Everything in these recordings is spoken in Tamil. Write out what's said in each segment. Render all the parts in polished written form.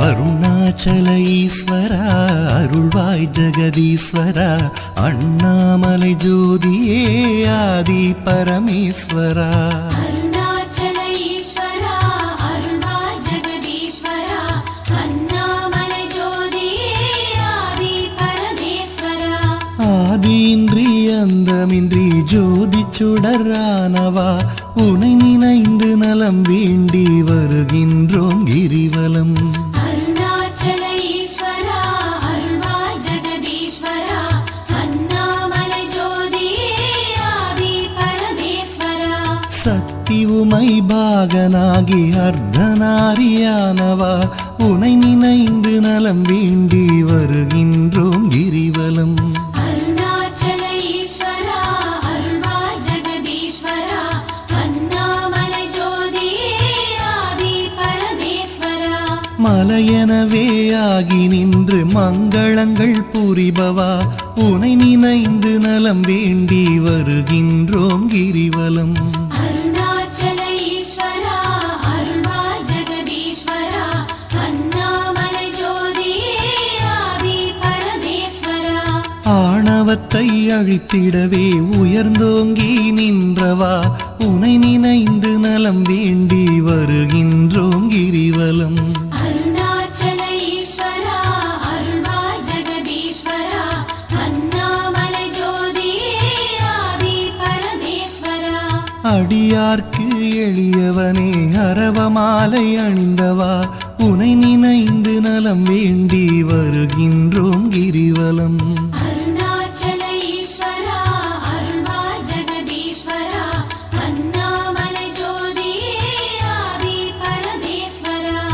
அருணாச்சல ஈஸ்வரா அருள்வாய் ஜெகதீஸ்வரா அண்ணாமலை ஜோதியே ஆதி பரமேஸ்வரா அருணாச்சல ஈஸ்வரா அருள்வாய் ஜெகதீஸ்வரா அண்ணாமலை ஜோதியே ஆதி பரமேஸ்வரா ஆதியின்றி அந்தமின்றி ஜோதி சுடரானவா உனை நினைந்து நலம் வேண்டி வருகின்றோம் கிரிவலம் அருணாச்சல ஈஸ்வரா அருள்வாய் ஜெகதீஸ்வரா அண்ணாமலை ஜோதியே ஆதி பரமேஸ்வரா சக்தி உமை பாகனாகி அர்த்தநாரியானவா உனை நினைந்து நலம் வேண்டி வருகின்றோம் கிரிவலம் அருணாச்சல ஈஸ்வரா அருள்வாய் ஜெகதீஸ்வரா அண்ணாமலை ஜோதியே ஆதி பரமேஸ்வரா மலையெனவே ஆகி நின்று மங்களங்கள் புரிபவா உனை நினைந்து நலம் வேண்டி வருகின்றோம் கிரிவலம் அருணாச்சல ஈஸ்வரா அருள்வாய் ஜெகதீஸ்வரா அண்ணாமலை ஜோதியே ஆதி பரமேஸ்வரா ஆணவத்தை அழித்திடவே உயர்ந்தோங்கி நின்றவா உனை நினைந்து நலம் வேண்டி வருகின்றோம் கிரிவலம் அருணாச்சல ஈஸ்வரா அருள்வாய் ஜெகதீஸ்வரா அண்ணாமலை ஜோதியே ஆதி பரமேஸ்வரா அடியார்க்கு எளியவனே அரவமாலை அணிந்தவா உனை நினைந்து நலம் வேண்டி வருகின்றோம் கிரிவலம் அருணாச்சல ஈஸ்வரா அருள்வாய் ஜெகதீஸ்வரா அண்ணாமலை ஜோதியே ஆதி பரமேஸ்வரா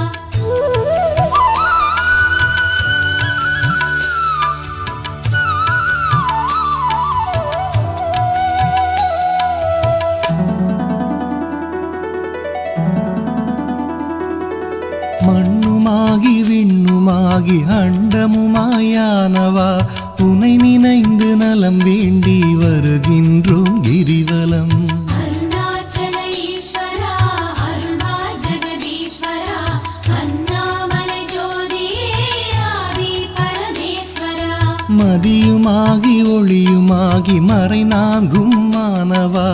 மண்ணுமாகி விண்ணுமாகி அண்டமுமாயானவா உனை நினைந்து நலம் வேண்டி வருகின்றோம் கிரிவலம் அருணாச்சல ஈஸ்வரா அருள்வாய் ஜெகதீஸ்வரா அண்ணாமலை ஜோதியே ஆதி பரமேஸ்வரா மதியுமாகி ஒளியுமாகி மறைநான்கும் மானவா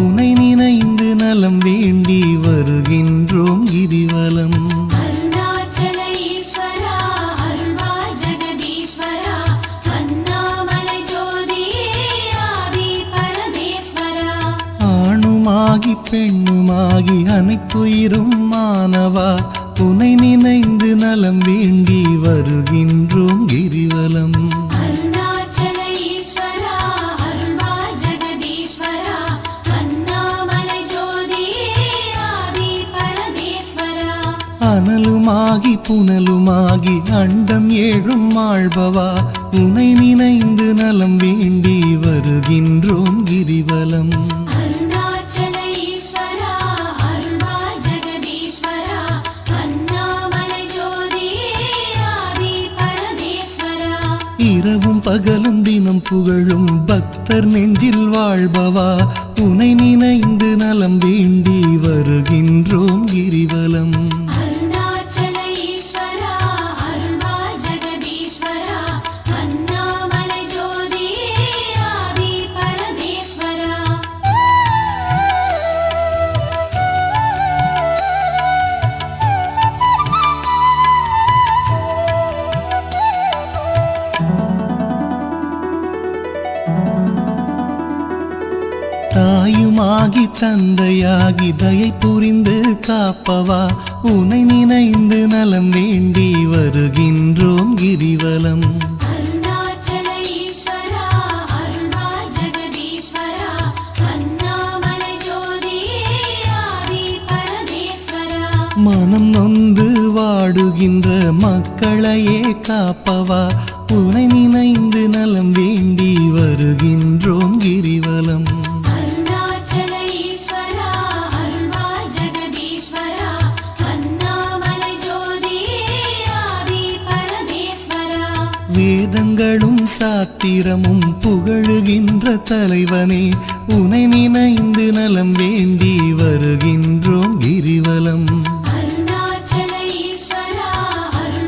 உனை நினைந்து நலம் வேண்டி வருகின்றோம் கிரிவலம் அருணாச்சல ஈஸ்வரா அருள்வாய் ஜெகதீஸ்வரா அண்ணாமலை ஜோதியே ஆதி பரமேஸ்வரா ஆணுமாகி பெண்ணுமாகி அனைத்துயிரும் மானவா உனை நினைந்து நலம் வேண்டி வருகின்றோம் கிரிவலம் அருணாச்சல ஈஸ்வரா அருள்வாய் ஜெகதீஸ்வரா அண்ணாமலை ஜோதியே ஆதி பரமேஸ்வரா அனலுமாகி புனலுமாகி அண்டம் ஏழும் ஆள்பவா உனை நினைந்து நலம் வேண்டி வருகின்றோம் கிரிவலம் அருணாச்சல ஈஸ்வரா அருள்வாய் ஜெகதீஸ்வரா அண்ணாமலை ஜோதியே ஆதி பரமேஸ்வரா இரவும் பகலும் தினம் புகழும் பக்தர் நெஞ்சில் வாழ்பவா உனை நினைந்து நலம் வேண்டி வருகின்றோம் கிரிவலம் அருணாச்சல ஈஸ்வரா அருள்வாய் ஜெகதீஸ்வரா அண்ணாமலை ஜோதியே ஆதி பரமேஸ்வரா தாயுமாகி தந்தையாகி தயை புரிந்து காப்பவா உனை நினைந்து நலம் வேண்டி வருகின்றோம் கிரிவலம் அருணாச்சல ஈஸ்வரா அருள்வாய் ஜெகதீஸ்வரா அண்ணாமலை ஜோதியே ஆதி பரமேஸ்வரா மனம் நொந்து வாடுகின்ற மக்களையே காப்பவா உனை நினைந்து நலம் வேண்டி வருகின்றோம் கிரிவலம் அருணாச்சல ஈஸ்வரா அருள்வாய் ஜெகதீஸ்வரா அண்ணாமலை ஜோதியே ஆதி பரமேஸ்வரா வேதங்களும் சாத்திரமும் புகழுகின்ற தலைவனே உனை நினைந்து நலம் வேண்டி வருகின்றோம் கிரிவலம் அருணாச்சல ஈஸ்வரா அருள்வாய்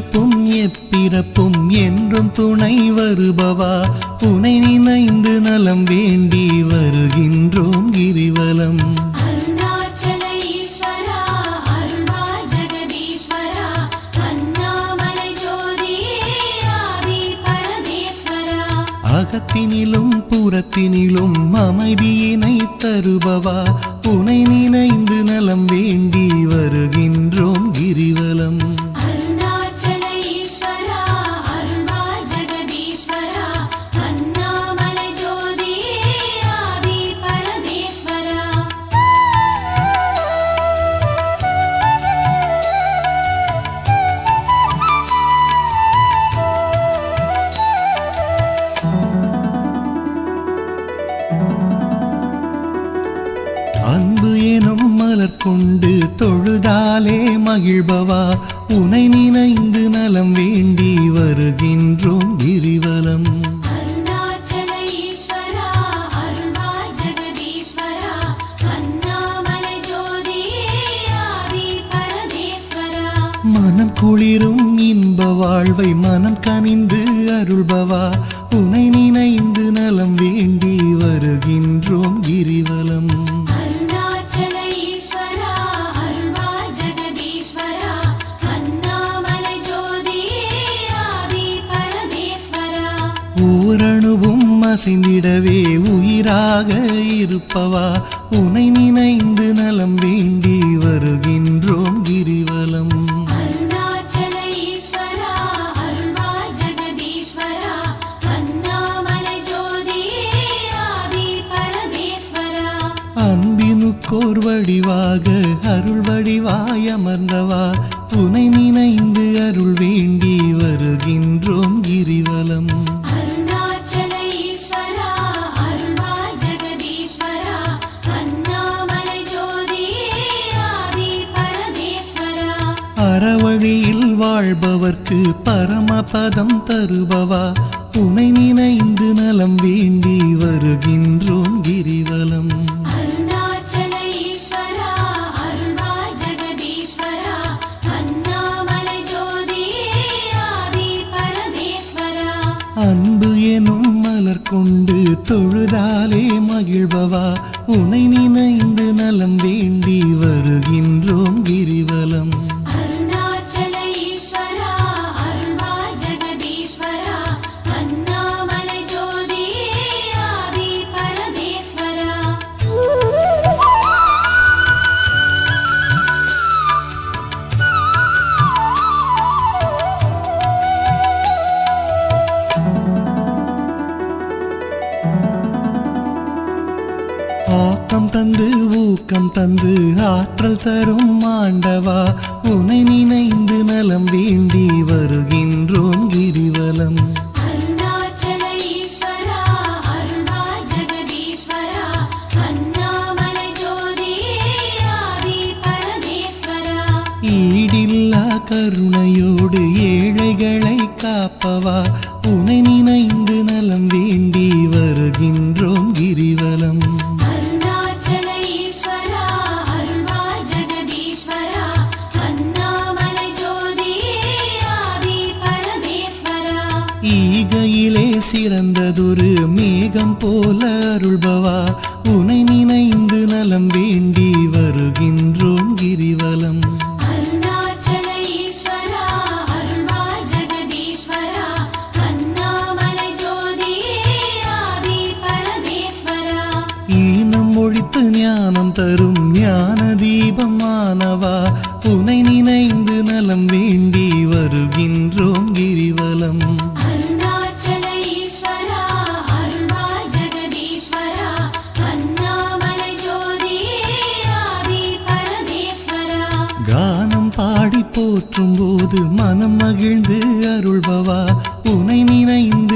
இப்பிறப்பும் எப்பிறப்பும் என்றும் துணை வருபவா உனை நினைந்து நலம் வேண்டி வருகின்றோம் கிரிவலம். அருணாச்சல ஈஸ்வரா அருள்வா ஜெகதீஸ்வரா அண்ணாமலை ஜோதியே ஆதி பரமேஸ்வரா. அகத்தினிலும் புறத்தினிலும் அமைதியினை தருபவா உனை நினைந்து நலம் வேண்டி வருகின்றோம் கிரிவலம். அருணாச்சல ஈஸ்வரா அருள்வா ஜெகதீஸ்வரா அண்ணாமலை ஜோதியே ஆதி பரமேஸ்வரா. அன்பு எனும் மலர் கொண்டு தொழுதாலே மகிழ்பவா உனை நினைந்து நலம் வேண்டி வருகின்றோம் கிரிவலம். அருணாச்சல ஈஸ்வரா அருள்வா ஜெகதீஸ்வரா அண்ணாமலை ஜோதியே ஆதி பரமேஸ்வரா. மனம் குளிரும் இன்ப வாழ்வை மனம் கனிந்து அருள்பவா உனை நினைந்து நலம் வேண்டி வருகின்றோம் கிரிவலம். அருணாச்சல ஈஸ்வரா அருள்வா ஜெகதீஸ்வரா அண்ணாமலை ஜோதியே ஆதி பரமேஸ்வரா. ஓரணுவும் அசைந்திடவே உயிராக இருப்பவா உனை நினைந்து நலம் வேண்டி வருகின்றோம் கிரிவலம். அருணாச்சல ஈஸ்வரா அருள்வா ஜெகதீஸ்வரா அண்ணாமலை ஜோதியே ஆதி பரமேஸ்வரா. அன்பினுக்கோர் வடிவாக அருள் வடிவாய் அமர்ந்தவா உனை நினைந்து அருள் வேண்டி வருகின்றோம் கிரிவலம். அருணாச்சல ஈஸ்வரா அருள்வா ஜெகதீஸ்வரா அண்ணாமலை ஜோதியே ஆதி பரமேஸ்வரா. அறவழியில் வாழ்பவர்க்கு பரமபதம் தருபவா உனை நினைந்து நலம் வேண்டி வருகின்றோம் கிரிவலம். அருணாச்சல ஈஸ்வரா அருள்வா ஜெகதீஸ்வரா அண்ணாமலை ஜோதியே ஆதி பரமேஸ்வரா. அன்பு எனும் மலர் கொண்டு தொழுதாலே மகிழ்பவா உனை நினைந்து நலம் வேண்டி வருகின்றோம் கிரிவலம். அருணாச்சல ஈஸ்வரா அருள்வா ஜெகதீஸ்வரா அண்ணாமலை ஜோதியே ஆதி பரமேஸ்வரா. ஆக்கம் தந்து ஊக்கம் தந்து ஆற்றல் தரும் ஆண்டவா உனை நினைந்து நலம் வேண்டி வருகின்றோம் கிரிவலம். அருணாச்சல ஈஸ்வரா அருள்வா ஜெகதீஸ்வரா அண்ணாமலை ஜோதியே ஆதி பரமேஸ்வரா. ஈடில்லா கருணையோடு ஏழைகளை காப்பவா உனை நினைந்து நலம் வேண்டி வருகின்றோம் கிரிவலம். அருணாச்சல ஈஸ்வரா அருள்வா ஜெகதீஸ்வரா அண்ணாமலை ஜோதியே ஆதி பரமேஸ்வரா. ஈகையிலே சிறந்ததொரு மேகம் போல அருள்பவா உனை நினைந்து நலம் வேண்டி வருகின்றோம் கிரிவலம். அருணாச்சல ஈஸ்வரா அருள்வா ஜெகதீஸ்வரா அண்ணாமலை ஜோதியே ஆதி பரமேஸ்வரா. ஈனம் ஒழித்து ஞானம் தரும் ஞான தீபமானவா உனை நினைந்து நலம் வேண்டி வருகின்றோம் கிரிவலம். அருணாச்சல ஈஸ்வரா அருள்வா ஜெகதீஸ்வரா அண்ணாமலை ஜோதியே ஆதி பரமேஸ்வரா. கானம் பாடி போற்றும் போது மனம் மகிழ்ந்து அருள்பவா உனை நினைந்து